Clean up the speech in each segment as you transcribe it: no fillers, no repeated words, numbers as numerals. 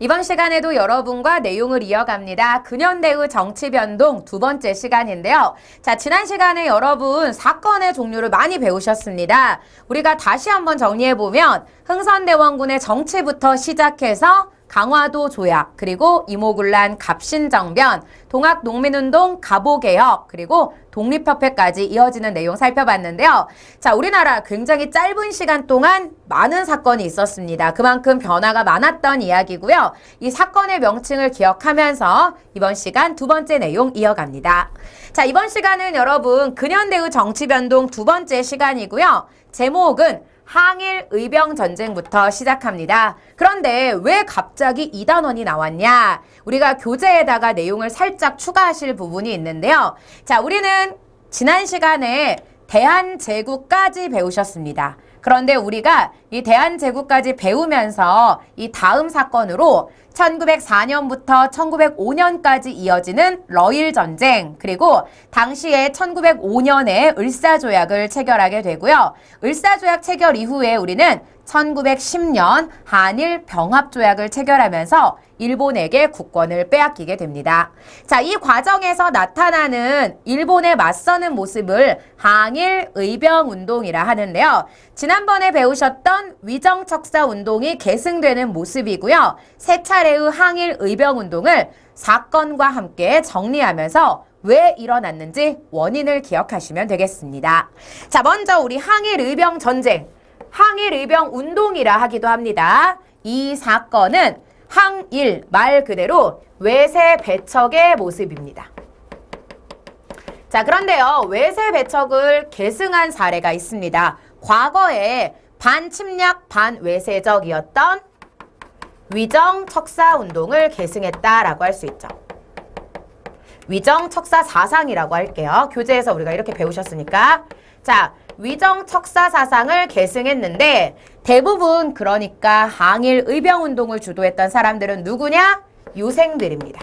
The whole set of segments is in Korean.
이번 시간에도 여러분과 내용을 이어갑니다. 근현대의 정치 변동 두 번째 시간인데요. 자, 지난 시간에 여러분 사건의 종류를 많이 배우셨습니다. 우리가 다시 한번 정리해보면 흥선대원군의 정치부터 시작해서 강화도 조약, 그리고 이모군란 갑신정변, 동학농민운동 갑오개혁, 그리고 독립협회까지 이어지는 내용 살펴봤는데요. 자, 우리나라 굉장히 짧은 시간 동안 많은 사건이 있었습니다. 그만큼 변화가 많았던 이야기고요. 이 사건의 명칭을 기억하면서 이번 시간 두 번째 내용 이어갑니다. 자, 이번 시간은 여러분 근현대의 정치변동 두 번째 시간이고요. 제목은 항일 의병 전쟁부터 시작합니다. 그런데 왜 갑자기 이 단원이 나왔냐? 우리가 교재에다가 내용을 살짝 추가하실 부분이 있는데요. 자, 우리는 지난 시간에 대한제국까지 배우셨습니다. 그런데 우리가 이 대한제국까지 배우면서 이 다음 사건으로 1904년부터 1905년까지 이어지는 러일전쟁, 그리고 당시에 1905년에 을사조약을 체결하게 되고요. 을사조약 체결 이후에 우리는 1910년 한일 병합조약을 체결하면서 일본에게 국권을 빼앗기게 됩니다. 자, 이 과정에서 나타나는 일본에 맞서는 모습을 항일 의병 운동이라 하는데요. 지난번에 배우셨던 위정척사 운동이 계승되는 모습이고요. 세 차례의 항일 의병 운동을 사건과 함께 정리하면서 왜 일어났는지 원인을 기억하시면 되겠습니다. 자, 먼저 우리 항일 의병 전쟁, 항일 의병 운동이라 하기도 합니다. 이 사건은 항일 말 그대로 외세 배척의 모습입니다. 자, 그런데요, 외세 배척을 계승한 사례가 있습니다. 과거에 반침략 반외세적이었던 위정척사 운동을 계승했다라고 할 수 있죠. 위정척사 사상이라고 할게요. 교재에서 우리가 이렇게 배우셨으니까. 자, 위정척사 사상을 계승했는데 대부분 그러니까 항일 의병 운동을 주도했던 사람들은 누구냐? 유생들입니다.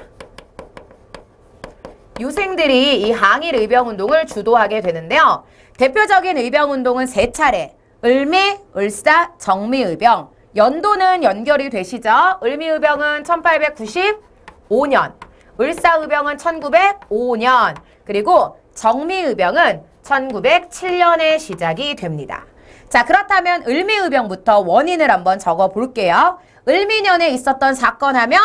유생들이 이 항일 의병 운동을 주도하게 되는데요. 대표적인 의병 운동은 세 차례, 을미, 을사, 정미의병. 연도는 연결이 되시죠? 을미의병은 1895년, 을사의병은 1905년, 그리고 정미의병은 1907년에 시작이 됩니다. 자, 그렇다면 을미의병부터 원인을 한번 적어 볼게요. 을미년에 있었던 사건 하면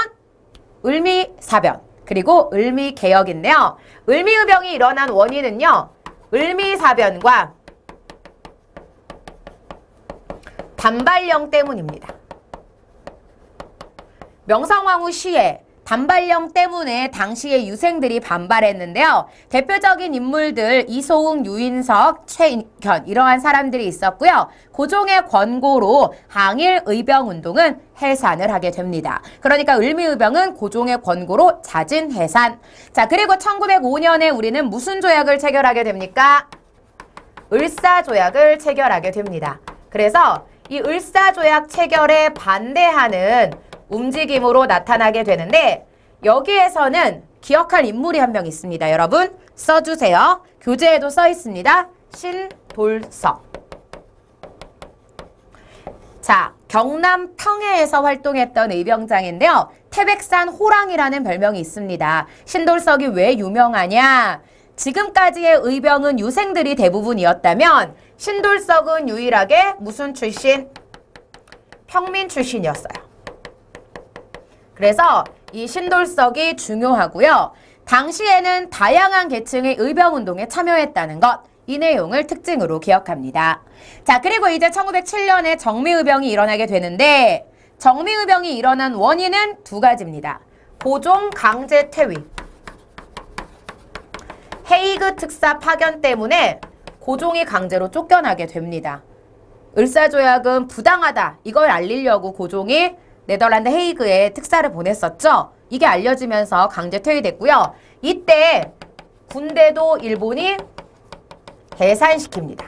을미사변, 그리고 을미개혁인데요. 을미의병이 일어난 원인은요, 을미사변과 단발령 때문입니다. 명성황후 시에 단발령 때문에 당시의 유생들이 반발했는데요. 대표적인 인물들 이소웅, 유인석, 최인현 이러한 사람들이 있었고요. 고종의 권고로 항일 의병 운동은 해산을 하게 됩니다. 그러니까 을미의병은 고종의 권고로 자진 해산. 자, 그리고 1905년에 우리는 무슨 조약을 체결하게 됩니까? 을사조약을 체결하게 됩니다. 그래서 이 을사조약 체결에 반대하는 움직임으로 나타나게 되는데 여기에서는 기억할 인물이 한 명 있습니다. 여러분 써주세요. 교재에도 써 있습니다. 신돌석. 자, 경남 평해에서 활동했던 의병장인데요. 태백산 호랑이라는 별명이 있습니다. 신돌석이 왜 유명하냐? 지금까지의 의병은 유생들이 대부분이었다면 신돌석은 유일하게 무슨 출신? 평민 출신이었어요. 그래서 이 신돌석이 중요하고요. 당시에는 다양한 계층의 의병운동에 참여했다는 것, 이 내용을 특징으로 기억합니다. 자, 그리고 이제 1907년에 정미의병이 일어나게 되는데 정미의병이 일어난 원인은 두 가지입니다. 고종 강제 퇴위, 헤이그 특사 파견 때문에 고종이 강제로 쫓겨나게 됩니다. 을사조약은 부당하다, 이걸 알리려고 고종이 네덜란드 헤이그에 특사를 보냈었죠. 이게 알려지면서 강제 퇴위됐고요. 이때 군대도 일본이 해산시킵니다.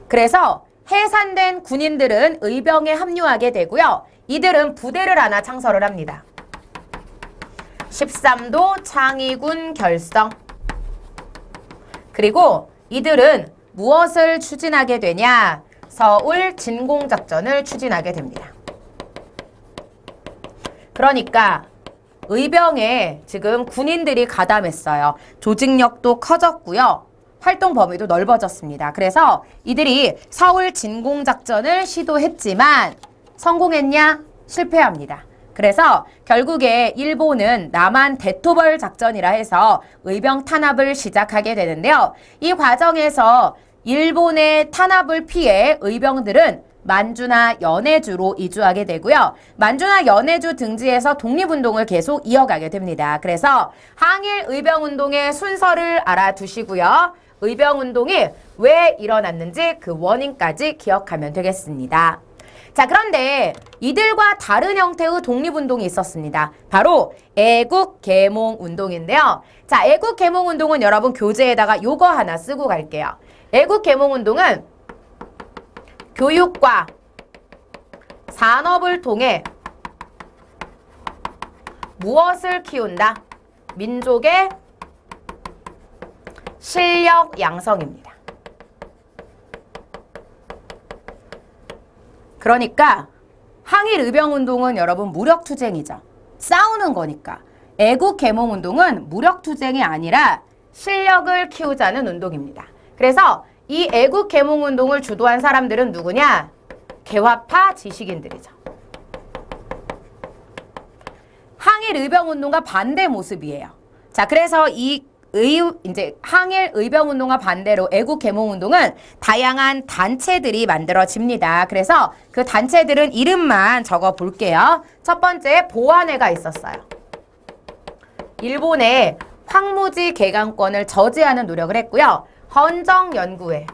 그래서 해산된 군인들은 의병에 합류하게 되고요. 이들은 부대를 하나 창설을 합니다. 13도 창의군 결성. 그리고 이들은 무엇을 추진하게 되냐? 서울 진공작전을 추진하게 됩니다. 그러니까 의병에 지금 군인들이 가담했어요. 조직력도 커졌고요. 활동 범위도 넓어졌습니다. 그래서 이들이 서울 진공작전을 시도했지만 성공했냐? 실패합니다. 그래서 결국에 일본은 남한 대토벌 작전이라 해서 의병 탄압을 시작하게 되는데요. 이 과정에서 일본의 탄압을 피해 의병들은 만주나 연해주로 이주하게 되고요. 만주나 연해주 등지에서 독립운동을 계속 이어가게 됩니다. 그래서 항일 의병운동의 순서를 알아두시고요. 의병운동이 왜 일어났는지 그 원인까지 기억하면 되겠습니다. 자, 그런데 이들과 다른 형태의 독립운동이 있었습니다. 바로 애국개몽운동인데요. 자, 애국개몽운동은 여러분 교재에다가 요거 하나 쓰고 갈게요. 애국개몽운동은 교육과 산업을 통해 무엇을 키운다? 민족의 실력 양성입니다. 그러니까 항일 의병운동은 여러분 무력투쟁이죠. 싸우는 거니까. 애국개몽운동은 무력투쟁이 아니라 실력을 키우자는 운동입니다. 그래서 이 애국개몽운동을 주도한 사람들은 누구냐? 개화파 지식인들이죠. 항일 의병운동과 반대 모습이에요. 자, 그래서 이제 항일 의병운동과 반대로 애국개몽운동은 다양한 단체들이 만들어집니다. 그래서 그 단체들은 이름만 적어 볼게요. 첫 번째 보안회가 있었어요. 일본의 황무지 개강권을 저지하는 노력을 했고요. 헌정연구회.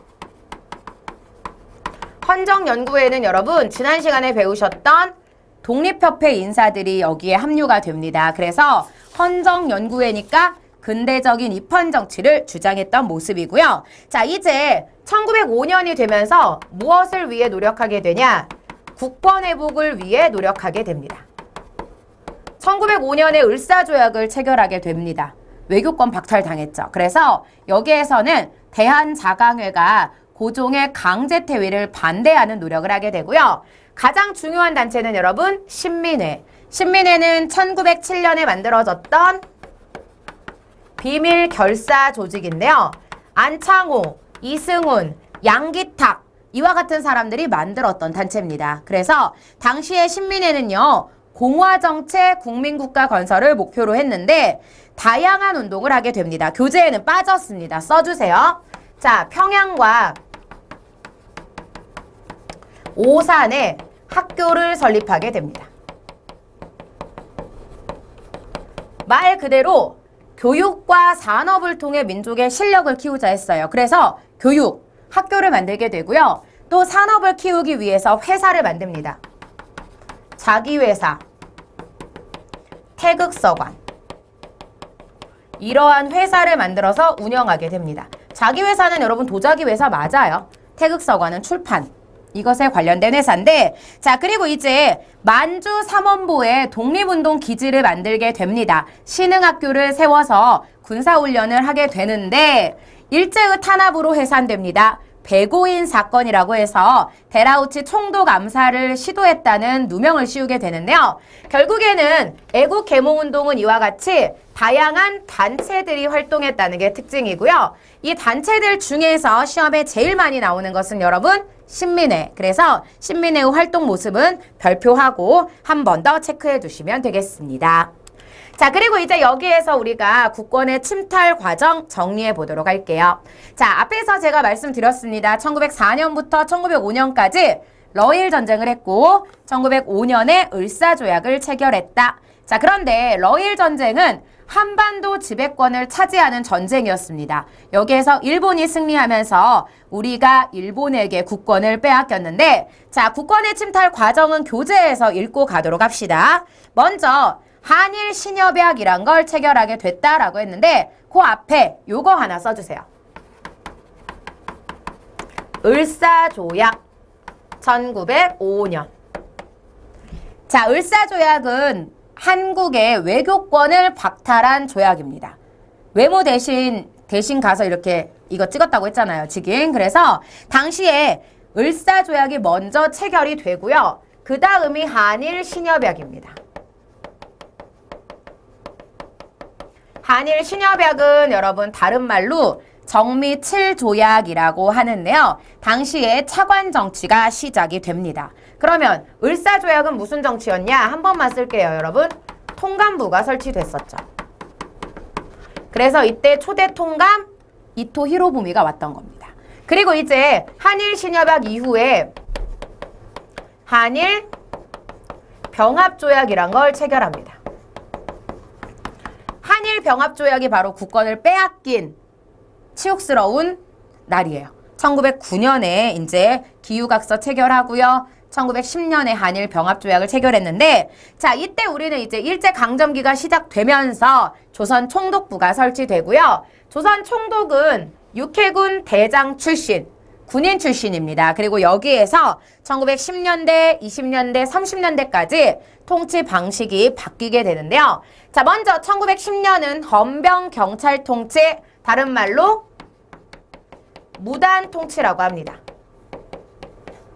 헌정연구회는 여러분 지난 시간에 배우셨던 독립협회 인사들이 여기에 합류가 됩니다. 그래서 헌정연구회니까 근대적인 입헌 정치를 주장했던 모습이고요. 자, 이제 1905년이 되면서 무엇을 위해 노력하게 되냐? 국권 회복을 위해 노력하게 됩니다. 1905년에 을사조약을 체결하게 됩니다. 외교권 박탈당했죠. 그래서 여기에서는 대한자강회가 고종의 강제 퇴위를 반대하는 노력을 하게 되고요. 가장 중요한 단체는 여러분 신민회. 신민회는 1907년에 만들어졌던 비밀 결사 조직인데요. 안창호, 이승훈, 양기탁 이와 같은 사람들이 만들었던 단체입니다. 그래서 당시의 신민회는요. 공화정체 국민국가 건설을 목표로 했는데 다양한 운동을 하게 됩니다. 교재에는 빠졌습니다. 써주세요. 자, 평양과 오산에 학교를 설립하게 됩니다. 말 그대로 교육과 산업을 통해 민족의 실력을 키우자 했어요. 그래서 교육, 학교를 만들게 되고요. 또 산업을 키우기 위해서 회사를 만듭니다. 자기회사, 태극서관 이러한 회사를 만들어서 운영하게 됩니다. 자기회사는 여러분 도자기 회사 맞아요. 태극서관은 출판 이것에 관련된 회사인데 자 그리고 이제 만주 삼원보에 독립운동 기지를 만들게 됩니다. 신흥학교를 세워서 군사훈련을 하게 되는데 일제의 탄압으로 해산됩니다. 배고인 사건이라고 해서 데라우치 총독 암살을 시도했다는 누명을 씌우게 되는데요. 결국에는 애국개몽운동은 이와 같이 다양한 단체들이 활동했다는 게 특징이고요. 이 단체들 중에서 시험에 제일 많이 나오는 것은 여러분 신민회. 그래서 신민회의 활동 모습은 별표하고 한 번 더 체크해 두시면 되겠습니다. 자, 그리고 이제 여기에서 우리가 국권의 침탈 과정 정리해 보도록 할게요. 자, 앞에서 제가 말씀드렸습니다. 1904년부터 1905년까지 러일 전쟁을 했고 1905년에 을사조약을 체결했다. 자, 그런데 러일 전쟁은 한반도 지배권을 차지하는 전쟁이었습니다. 여기에서 일본이 승리하면서 우리가 일본에게 국권을 빼앗겼는데 자, 국권의 침탈 과정은 교재에서 읽고 가도록 합시다. 먼저 한일 신협약이란 걸 체결하게 됐다라고 했는데 그 앞에 요거 하나 써주세요. 을사조약 1905년. 자, 을사조약은 한국의 외교권을 박탈한 조약입니다. 외모 대신 가서 이렇게 이거 찍었다고 했잖아요. 지금. 그래서 당시에 을사조약이 먼저 체결이 되고요. 그 다음이 한일 신협약입니다. 한일 신협약은 여러분 다른 말로 정미 7조약이라고 하는데요. 당시에 차관 정치가 시작이 됩니다. 그러면 을사조약은 무슨 정치였냐? 한 번만 쓸게요, 여러분. 통감부가 설치됐었죠. 그래서 이때 초대 통감 이토 히로부미가 왔던 겁니다. 그리고 이제 한일 신협약 이후에 한일 병합조약이란 걸 체결합니다. 한일 병합조약이 바로 국권을 빼앗긴 치욕스러운 날이에요. 1909년에 이제 기후각서 체결하고요. 1910년에 한일 병합조약을 체결했는데, 자, 이때 우리는 이제 일제강점기가 시작되면서 조선 총독부가 설치되고요. 조선 총독은 육해군 대장 출신, 군인 출신입니다. 그리고 여기에서 1910년대, 20년대, 30년대까지 통치 방식이 바뀌게 되는데요. 자, 먼저 1910년은 헌병경찰 통치, 다른 말로 무단 통치라고 합니다.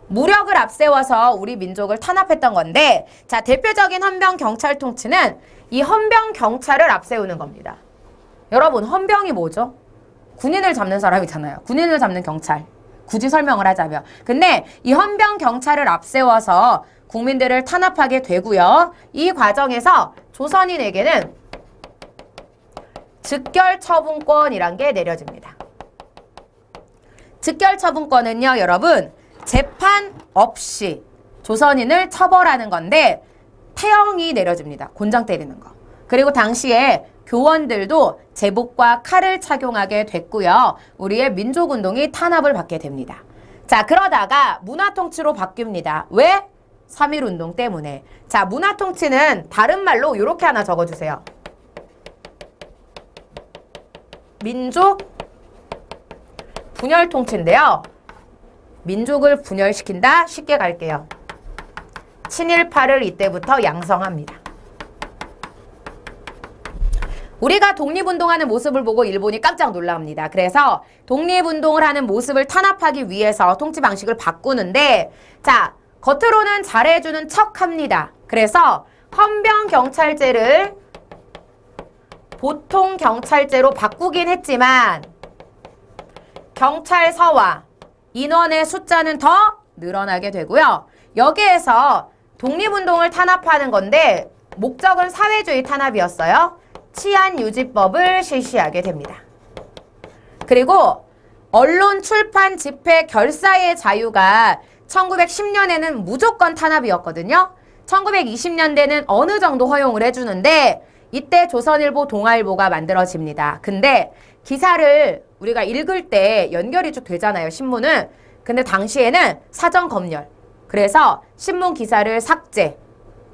무력을 앞세워서 우리 민족을 탄압했던 건데, 자, 대표적인 헌병경찰 통치는 이 헌병경찰을 앞세우는 겁니다. 여러분, 헌병이 뭐죠? 군인을 잡는 사람이잖아요. 군인을 잡는 경찰. 굳이 설명을 하자면. 근데 이 헌병경찰을 앞세워서 국민들을 탄압하게 되고요. 이 과정에서 조선인에게는 즉결처분권이란 게 내려집니다. 즉결처분권은요, 여러분, 재판 없이 조선인을 처벌하는 건데 태형이 내려집니다. 곤장 때리는 거. 그리고 당시에 교원들도 제복과 칼을 착용하게 됐고요. 우리의 민족운동이 탄압을 받게 됩니다. 자, 그러다가 문화통치로 바뀝니다. 왜? 3.1운동 때문에. 자, 문화통치는 다른 말로 이렇게 하나 적어주세요. 민족 분열통치인데요. 민족을 분열시킨다? 쉽게 갈게요. 친일파를 이때부터 양성합니다. 우리가 독립운동하는 모습을 보고 일본이 깜짝 놀랍니다. 그래서 독립운동을 하는 모습을 탄압하기 위해서 통치 방식을 바꾸는데, 자, 겉으로는 잘해주는 척합니다. 그래서 헌병경찰제를 보통경찰제로 바꾸긴 했지만 경찰서와 인원의 숫자는 더 늘어나게 되고요. 여기에서 독립운동을 탄압하는 건데 목적은 사회주의 탄압이었어요. 치안유지법을 실시하게 됩니다. 그리고 언론, 출판, 집회, 결사의 자유가 1910년에는 무조건 탄압이었거든요. 1920년대는 어느 정도 허용을 해주는데 이때 조선일보, 동아일보가 만들어집니다. 근데 기사를 우리가 읽을 때 연결이 쭉 되잖아요, 신문은. 근데 당시에는 사전 검열, 그래서 신문 기사를 삭제,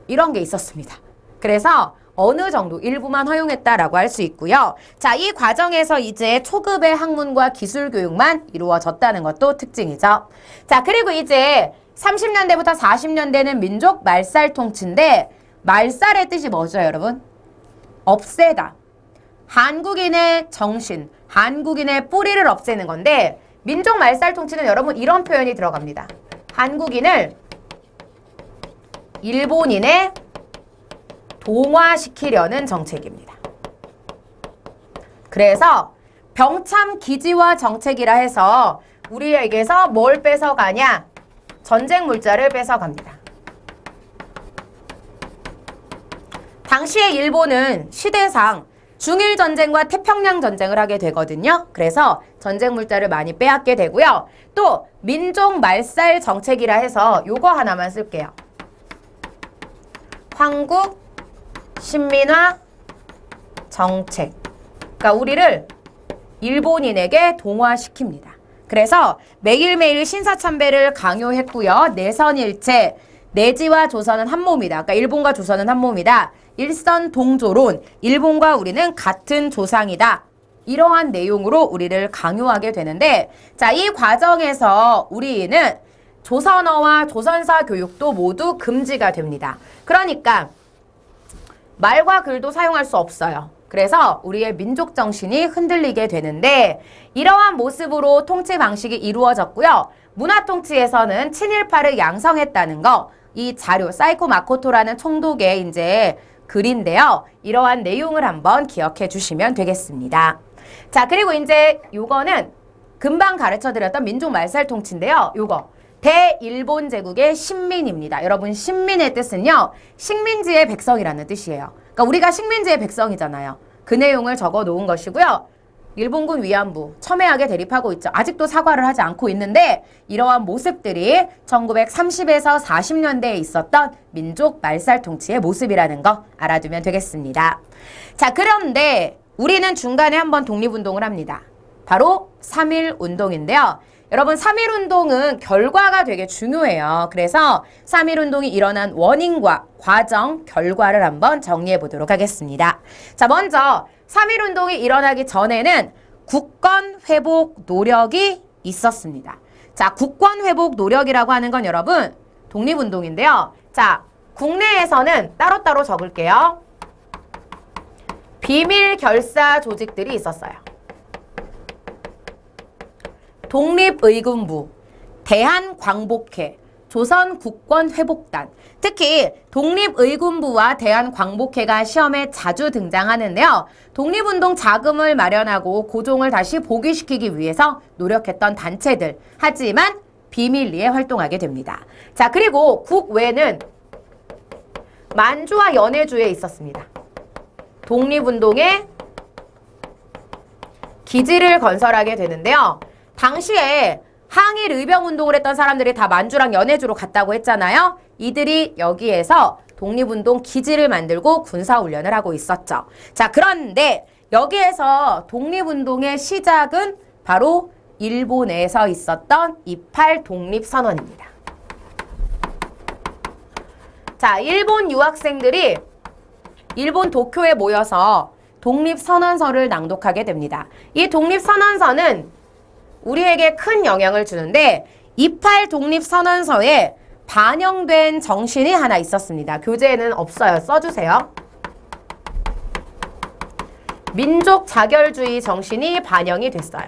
이런 게 있었습니다. 그래서 어느 정도 일부만 허용했다라고 할 수 있고요. 자, 이 과정에서 이제 초급의 학문과 기술 교육만 이루어졌다는 것도 특징이죠. 자, 그리고 이제 30년대부터 40년대는 민족 말살 통치인데, 말살의 뜻이 뭐죠, 여러분? 없애다. 한국인의 정신, 한국인의 뿌리를 없애는 건데, 민족 말살 통치는 여러분 이런 표현이 들어갑니다. 한국인을 일본인의 동화시키려는 정책입니다. 그래서 병참 기지화 정책이라 해서 우리에게서 뭘 뺏어가냐? 전쟁 물자를 뺏어갑니다. 당시에 일본은 시대상 중일전쟁과 태평양전쟁을 하게 되거든요. 그래서 전쟁 물자를 많이 빼앗게 되고요. 또 민족 말살 정책이라 해서 요거 하나만 쓸게요. 황국 신민화 정책. 그러니까 우리를 일본인에게 동화시킵니다. 그래서 매일매일 신사참배를 강요했고요. 내선일체, 내지와 조선은 한 몸이다. 그러니까 일본과 조선은 한 몸이다. 일선동조론, 일본과 우리는 같은 조상이다. 이러한 내용으로 우리를 강요하게 되는데, 자, 이 과정에서 우리는 조선어와 조선사 교육도 모두 금지가 됩니다. 그러니까 말과 글도 사용할 수 없어요. 그래서 우리의 민족 정신이 흔들리게 되는데, 이러한 모습으로 통치 방식이 이루어졌고요. 문화 통치에서는 친일파를 양성했다는 거, 이 자료, 사이코 마코토라는 총독의 이제 글인데요. 이러한 내용을 한번 기억해 주시면 되겠습니다. 자, 그리고 이제 요거는 금방 가르쳐드렸던 민족 말살통치인데요. 요거 대일본 제국의 식민입니다. 여러분 식민의 뜻은요. 식민지의 백성이라는 뜻이에요. 그러니까 우리가 식민지의 백성이잖아요. 그 내용을 적어 놓은 것이고요. 일본군 위안부 첨예하게 대립하고 있죠. 아직도 사과를 하지 않고 있는데 이러한 모습들이 1930에서 40년대에 있었던 민족 말살통치의 모습이라는 거 알아두면 되겠습니다. 자, 그런데 우리는 중간에 한번 독립운동을 합니다. 바로 3.1운동인데요. 여러분 3.1운동은 결과가 되게 중요해요. 그래서 3.1운동이 일어난 원인과 과정, 결과를 한번 정리해 보도록 하겠습니다. 자, 먼저 3.1운동이 일어나기 전에는 국권 회복 노력이 있었습니다. 자, 국권 회복 노력이라고 하는 건 여러분 독립운동인데요. 자, 국내에서는 따로따로 적을게요. 비밀 결사 조직들이 있었어요. 독립의군부, 대한광복회, 조선국권회복단. 특히 독립의군부와 대한광복회가 시험에 자주 등장하는데요. 독립운동 자금을 마련하고 고종을 다시 복위시키기 위해서 노력했던 단체들. 하지만 비밀리에 활동하게 됩니다. 자, 그리고 국외는 만주와 연해주에 있었습니다. 독립운동의 기지를 건설하게 되는데요. 당시에 항일 의병운동을 했던 사람들이 다 만주랑 연해주로 갔다고 했잖아요. 이들이 여기에서 독립운동 기지를 만들고 군사훈련을 하고 있었죠. 자, 그런데 여기에서 독립운동의 시작은 바로 일본에서 있었던 28 독립선언입니다. 자, 일본 유학생들이 일본 도쿄에 모여서 독립선언서를 낭독하게 됩니다. 이 독립선언서는 우리에게 큰 영향을 주는데 28 독립선언서에 반영된 정신이 하나 있었습니다. 교재에는 없어요. 써주세요. 민족 자결주의 정신이 반영이 됐어요.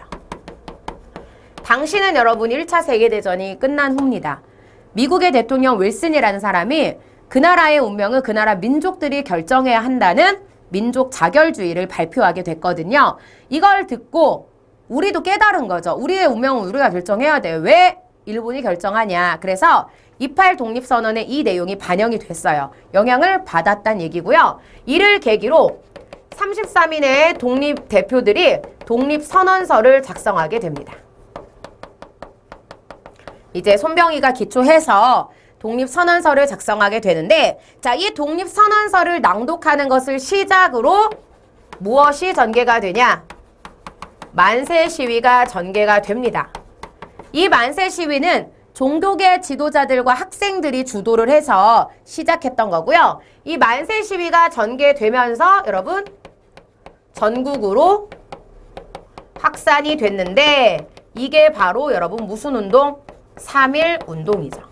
당시는 여러분 1차 세계대전이 끝난 후입니다. 미국의 대통령 윌슨이라는 사람이 그 나라의 운명을 그 나라 민족들이 결정해야 한다는 민족 자결주의를 발표하게 됐거든요. 이걸 듣고 우리도 깨달은 거죠. 우리의 운명은 우리가 결정해야 돼. 왜 일본이 결정하냐. 그래서 28 독립선언에 이 내용이 반영이 됐어요. 영향을 받았다는 얘기고요. 이를 계기로 33인의 독립대표들이 독립선언서를 작성하게 됩니다. 이제 손병희가 기초해서 독립선언서를 작성하게 되는데, 자, 이 독립선언서를 낭독하는 것을 시작으로 무엇이 전개가 되냐? 만세 시위가 전개가 됩니다. 이 만세 시위는 종교계 지도자들과 학생들이 주도를 해서 시작했던 거고요. 이 만세 시위가 전개되면서 여러분 전국으로 확산이 됐는데 이게 바로 여러분 무슨 운동? 3.1 운동이죠.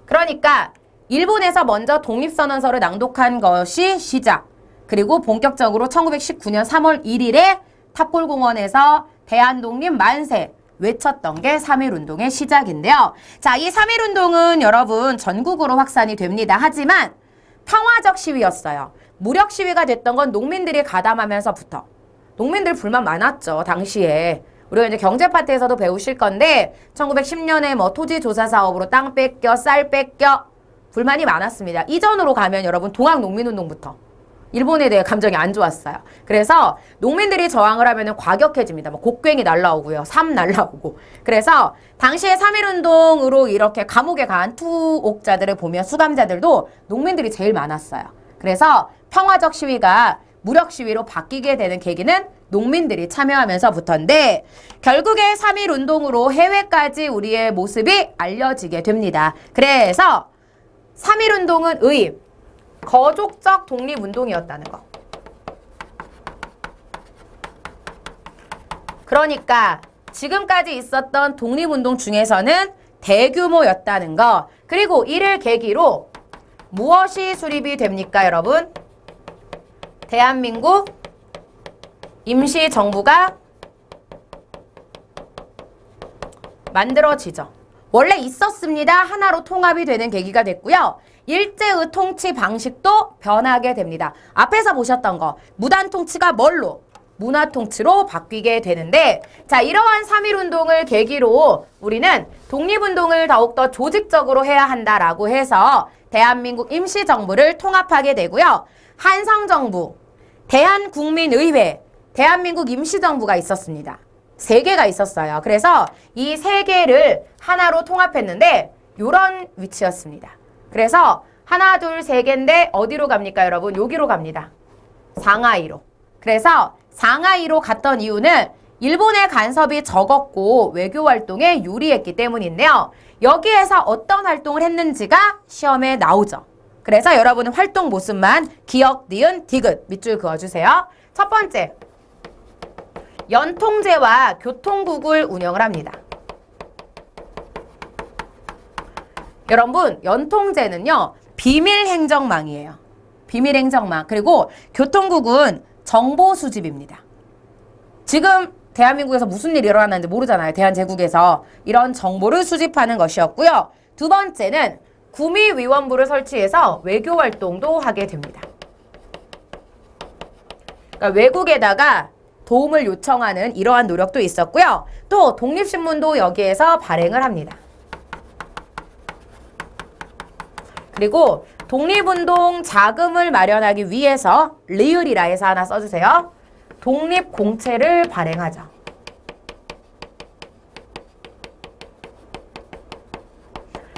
그러니까 일본에서 먼저 독립선언서를 낭독한 것이 시작. 그리고 본격적으로 1919년 3월 1일에 탑골공원에서 대한독립 만세 외쳤던 게 3.1운동의 시작인데요. 자, 이 3.1운동은 여러분 전국으로 확산이 됩니다. 하지만 평화적 시위였어요. 무력 시위가 됐던 건 농민들이 가담하면서부터. 농민들 불만 많았죠, 당시에. 우리가 이제 경제 파트에서도 배우실 건데 1910년에 뭐 토지 조사 사업으로 땅 뺏겨, 쌀 뺏겨 불만이 많았습니다. 이전으로 가면 여러분 동학 농민운동부터 일본에 대해 감정이 안 좋았어요. 그래서 농민들이 저항을 하면은 과격해집니다. 뭐 곡괭이 날라오고요. 삼 날라오고. 그래서 당시에 3.1운동으로 이렇게 감옥에 간 투옥자들을 보면 수감자들도 농민들이 제일 많았어요. 그래서 평화적 시위가 무력 시위로 바뀌게 되는 계기는 농민들이 참여하면서부터인데 결국에 3.1운동으로 해외까지 우리의 모습이 알려지게 됩니다. 그래서 3.1운동은 거족적 독립운동이었다는 거. 그러니까 지금까지 있었던 독립운동 중에서는 대규모였다는 거. 그리고 이를 계기로 무엇이 수립이 됩니까, 여러분? 대한민국 임시정부가 만들어지죠. 원래 있었습니다. 하나로 통합이 되는 계기가 됐고요. 일제의 통치 방식도 변하게 됩니다. 앞에서 보셨던 거 무단 통치가 뭘로? 문화 통치로 바뀌게 되는데, 자, 이러한 3.1운동을 계기로 우리는 독립운동을 더욱더 조직적으로 해야 한다라고 해서 대한민국 임시정부를 통합하게 되고요. 한성정부, 대한국민의회, 대한민국 임시정부가 있었습니다. 3개가 있었어요. 그래서 이 3개를 하나로 통합했는데 요런 위치였습니다. 그래서 하나, 둘, 3개인데 어디로 갑니까, 여러분? 여기로 갑니다. 상하이로. 그래서 상하이로 갔던 이유는 일본의 간섭이 적었고 외교 활동에 유리했기 때문인데요. 여기에서 어떤 활동을 했는지가 시험에 나오죠. 그래서 여러분은 활동 모습만 기억, 니은, 디귿 밑줄 그어주세요. 첫 번째, 연통제와 교통국을 운영을 합니다. 여러분, 연통제는요, 비밀행정망이에요. 비밀행정망. 그리고 교통국은 정보 수집입니다. 지금 대한민국에서 무슨 일이 일어났는지 모르잖아요. 대한제국에서 이런 정보를 수집하는 것이었고요. 두 번째는 구미위원부를 설치해서 외교 활동도 하게 됩니다. 그러니까 외국에다가 도움을 요청하는 이러한 노력도 있었고요. 또 독립신문도 여기에서 발행을 합니다. 그리고 독립운동 자금을 마련하기 위해서 리을이라 해서 하나 써주세요. 독립공채를 발행하죠.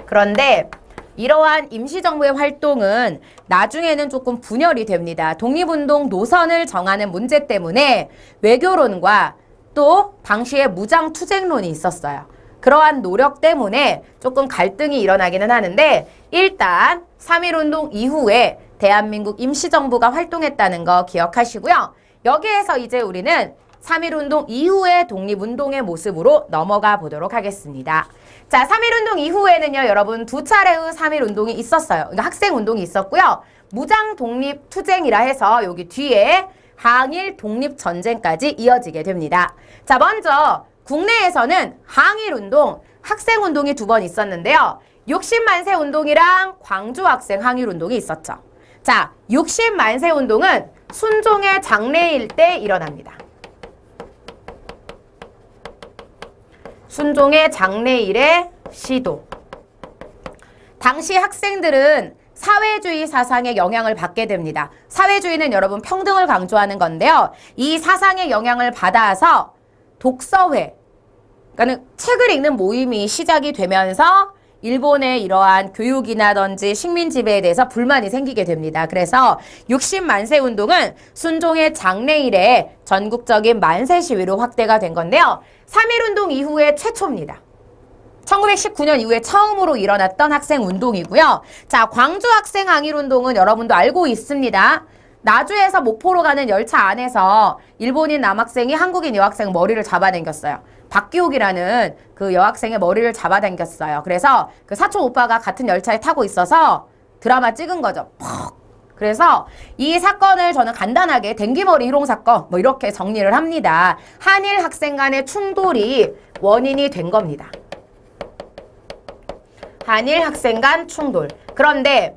그런데 이러한 임시정부의 활동은 나중에는 조금 분열이 됩니다. 독립운동 노선을 정하는 문제 때문에 외교론과 또 당시에 무장투쟁론이 있었어요. 그러한 노력 때문에 조금 갈등이 일어나기는 하는데, 일단 3.1운동 이후에 대한민국 임시정부가 활동했다는 거 기억하시고요. 여기에서 이제 우리는 3.1운동 이후의 독립운동의 모습으로 넘어가 보도록 하겠습니다. 자, 3.1운동 이후에는요, 여러분 2차례의 3.1운동이 있었어요. 그러니까 학생운동이 있었고요. 무장독립투쟁이라 해서 여기 뒤에 항일 독립전쟁까지 이어지게 됩니다. 자, 먼저 국내에서는 항일운동, 학생운동이 2번 있었는데요. 60만세 운동이랑 광주학생 항일운동이 있었죠. 자, 60만세 운동은 순종의 장래일 때 일어납니다. 순종의 장래일의 시도. 당시 학생들은 사회주의 사상의 영향을 받게 됩니다. 사회주의는 여러분 평등을 강조하는 건데요. 이 사상의 영향을 받아서 독서회, 그러니까 책을 읽는 모임이 시작이 되면서 일본의 이러한 교육이나든지 식민 지배에 대해서 불만이 생기게 됩니다. 그래서 60만세 운동은 순종의 장래일에 전국적인 만세 시위로 확대가 된 건데요. 3.1운동 이후에 최초입니다. 1919년 이후에 처음으로 일어났던 학생운동이고요. 자, 광주 학생 항일운동은 여러분도 알고 있습니다. 나주에서 목포로 가는 열차 안에서 일본인 남학생이 한국인 여학생 머리를 잡아당겼어요. 박기옥이라는 그 여학생의 머리를 잡아당겼어요. 그래서 그 사촌 오빠가 같은 열차에 타고 있어서 드라마 찍은 거죠. 퍽! 그래서 이 사건을 저는 간단하게 댕기머리 희롱 사건 뭐 이렇게 정리를 합니다. 한일 학생 간의 충돌이 원인이 된 겁니다. 한일 학생 간 충돌. 그런데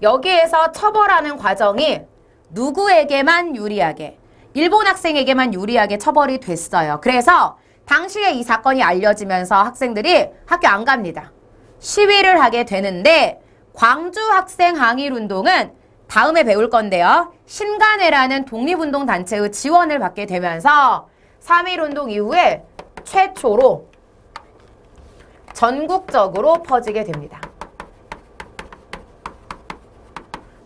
여기에서 처벌하는 과정이 누구에게만 유리하게, 일본 학생에게만 유리하게 처벌이 됐어요. 그래서 당시에 이 사건이 알려지면서 학생들이 학교 안 갑니다. 시위를 하게 되는데, 광주 학생 항일운동은 다음에 배울 건데요. 신간회라는 독립운동 단체의 지원을 받게 되면서 3.1운동 이후에 최초로 전국적으로 퍼지게 됩니다.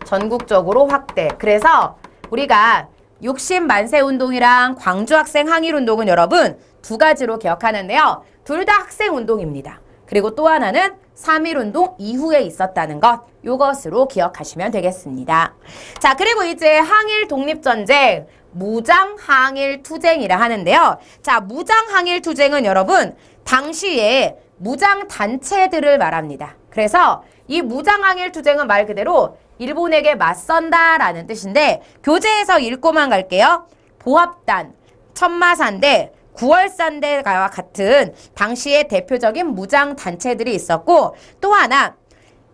전국적으로 확대. 그래서 우리가 60만세 운동이랑 광주 학생 항일운동은 여러분 2가지로 기억하는데요. 둘 다 학생운동입니다. 그리고 또 하나는 3.1운동 이후에 있었다는 것, 요것으로 기억하시면 되겠습니다. 자, 그리고 이제 항일 독립전쟁, 무장항일투쟁이라 하는데요. 자, 무장항일투쟁은 여러분 당시에 무장단체들을 말합니다. 그래서 이 무장항일투쟁은 말 그대로 일본에게 맞선다라는 뜻인데, 교재에서 읽고만 갈게요. 보합단, 천마산대, 구월산대와 같은 당시의 대표적인 무장단체들이 있었고, 또 하나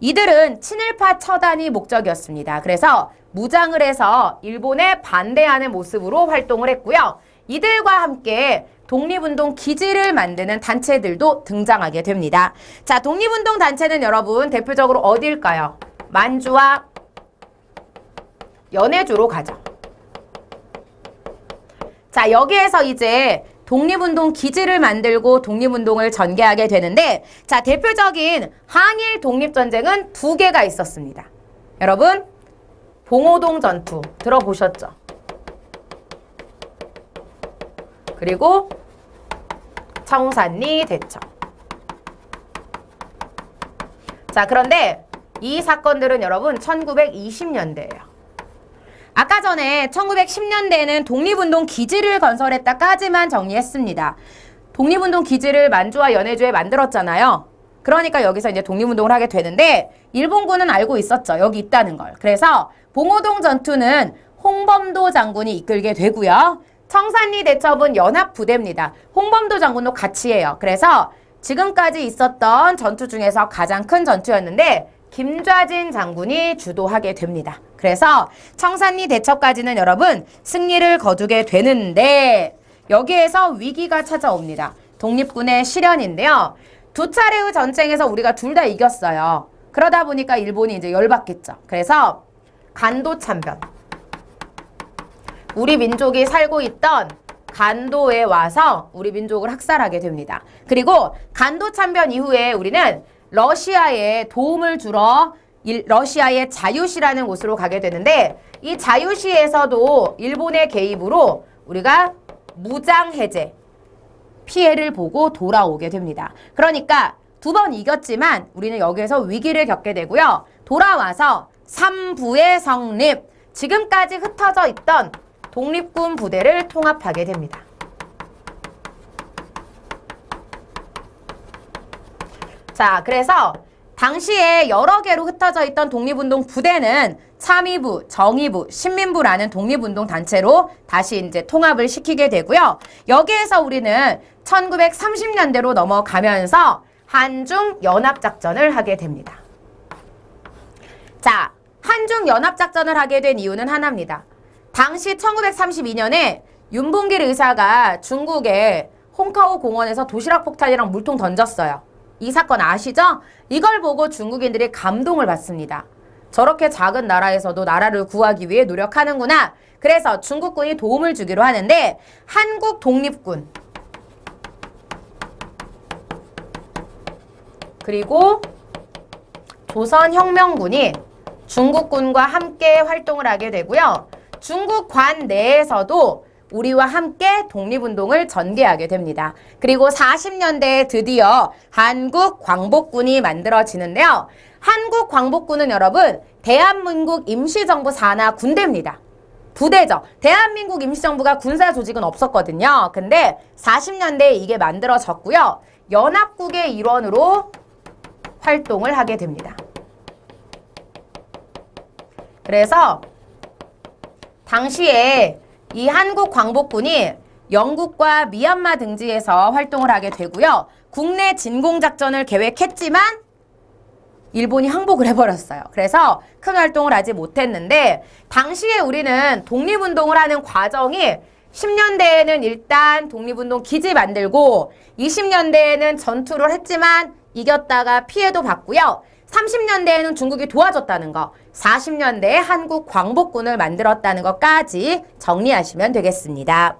이들은 친일파 처단이 목적이었습니다. 그래서 무장을 해서 일본에 반대하는 모습으로 활동을 했고요. 이들과 함께 독립운동 기지를 만드는 단체들도 등장하게 됩니다. 자, 독립운동 단체는 여러분 대표적으로 어디일까요? 만주와 연해주로 가죠. 자, 여기에서 이제 독립운동 기지를 만들고 독립운동을 전개하게 되는데, 자, 대표적인 항일 독립전쟁은 두 개가 있었습니다. 여러분, 봉오동 전투 들어보셨죠? 그리고 청산리 대첩. 자, 그런데 이 사건들은 여러분 1920년대예요. 아까 전에 1910년대에는 독립운동 기지를 건설했다까지만 정리했습니다. 독립운동 기지를 만주와 연해주에 만들었잖아요. 그러니까 여기서 이제 독립운동을 하게 되는데 일본군은 알고 있었죠. 여기 있다는 걸. 그래서 봉오동 전투는 홍범도 장군이 이끌게 되고요. 청산리 대첩은 연합부대입니다. 홍범도 장군도 같이 해요. 그래서 지금까지 있었던 전투 중에서 가장 큰 전투였는데 김좌진 장군이 주도하게 됩니다. 그래서 청산리 대첩까지는 여러분 승리를 거두게 되는데 여기에서 위기가 찾아옵니다. 독립군의 실현인데요. 두 차례의 전쟁에서 우리가 둘 다 이겼어요. 그러다 보니까 일본이 이제 열받겠죠. 그래서 간도 참변. 우리 민족이 살고 있던 간도에 와서 우리 민족을 학살하게 됩니다. 그리고 간도 참변 이후에 우리는 러시아에 도움을 주러 러시아의 자유시라는 곳으로 가게 되는데 이 자유시에서도 일본의 개입으로 우리가 무장 해제, 피해를 보고 돌아오게 됩니다. 그러니까 두 번 이겼지만 우리는 여기에서 위기를 겪게 되고요. 돌아와서 삼부의 성립, 지금까지 흩어져 있던 독립군 부대를 통합하게 됩니다. 자, 그래서 당시에 여러 개로 흩어져 있던 독립운동 부대는 참의부, 정의부, 신민부라는 독립운동 단체로 다시 이제 통합을 시키게 되고요. 여기에서 우리는 1930년대로 넘어가면서 한중연합작전을 하게 됩니다. 자, 한중연합작전을 하게 된 이유는 하나입니다. 당시 1932년에 윤봉길 의사가 중국의 홍카오 공원에서 도시락 폭탄이랑 물통 던졌어요. 이 사건 아시죠? 이걸 보고 중국인들이 감동을 받습니다. 저렇게 작은 나라에서도 나라를 구하기 위해 노력하는구나. 그래서 중국군이 도움을 주기로 하는데 한국 독립군 그리고 조선혁명군이 중국군과 함께 활동을 하게 되고요. 중국관 내에서도 우리와 함께 독립운동을 전개하게 됩니다. 그리고 40년대에 드디어 한국광복군이 만들어지는데요. 한국광복군은 여러분 대한민국 임시정부 산하 군대입니다. 부대죠. 대한민국 임시정부가 군사 조직은 없었거든요. 근데 40년대에 이게 만들어졌고요. 연합국의 일원으로 활동을 하게 됩니다. 그래서 당시에 이 한국광복군이 영국과 미얀마 등지에서 활동을 하게 되고요. 국내 진공작전을 계획했지만 일본이 항복을 해버렸어요. 그래서 큰 활동을 하지 못했는데 당시에 우리는 독립운동을 하는 과정이 10년대에는 일단 독립운동 기지 만들고 20년대에는 전투를 했지만 이겼다가 피해도 봤고요. 30년대에는 중국이 도와줬다는 거, 40년대에 한국 광복군을 만들었다는 것까지 정리하시면 되겠습니다.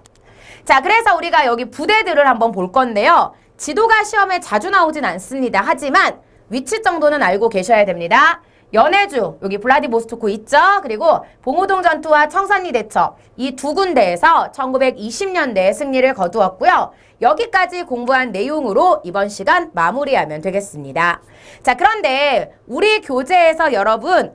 자, 그래서 우리가 여기 부대들을 한번 볼 건데요. 지도가 시험에 자주 나오진 않습니다. 하지만 위치 정도는 알고 계셔야 됩니다. 연해주, 여기 블라디보스토크 있죠? 그리고 봉오동 전투와 청산리 대첩, 이 두 군데에서 1920년대에 승리를 거두었고요. 여기까지 공부한 내용으로 이번 시간 마무리하면 되겠습니다. 자, 그런데 우리 교재에서 여러분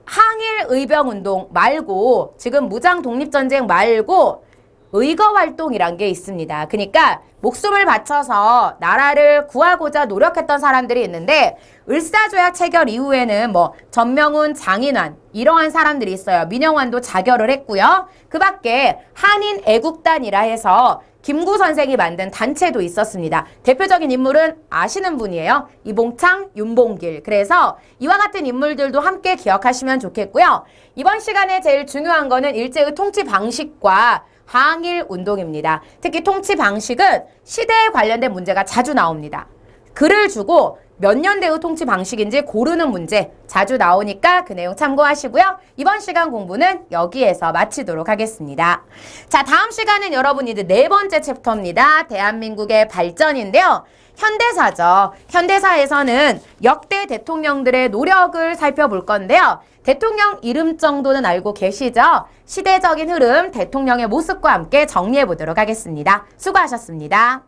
항일 의병운동 말고 지금 무장 독립전쟁 말고 의거 활동이란 게 있습니다. 그러니까 목숨을 바쳐서 나라를 구하고자 노력했던 사람들이 있는데 을사조약 체결 이후에는 뭐 전명훈, 장인환 이러한 사람들이 있어요. 민영환도 자결을 했고요. 그 밖에 한인 애국단이라 해서 김구 선생이 만든 단체도 있었습니다. 대표적인 인물은 아시는 분이에요. 이봉창, 윤봉길. 그래서 이와 같은 인물들도 함께 기억하시면 좋겠고요. 이번 시간에 제일 중요한 거는 일제의 통치 방식과 항일 운동입니다. 특히 통치 방식은 시대에 관련된 문제가 자주 나옵니다. 글을 주고 몇 년대의 통치 방식인지 고르는 문제 자주 나오니까 그 내용 참고하시고요. 이번 시간 공부는 여기에서 마치도록 하겠습니다. 자, 다음 시간은 여러분 이제 네 번째 챕터입니다. 대한민국의 발전인데요. 현대사죠. 현대사에서는 역대 대통령들의 노력을 살펴볼 건데요. 대통령 이름 정도는 알고 계시죠? 시대적인 흐름, 대통령의 모습과 함께 정리해 보도록 하겠습니다. 수고하셨습니다.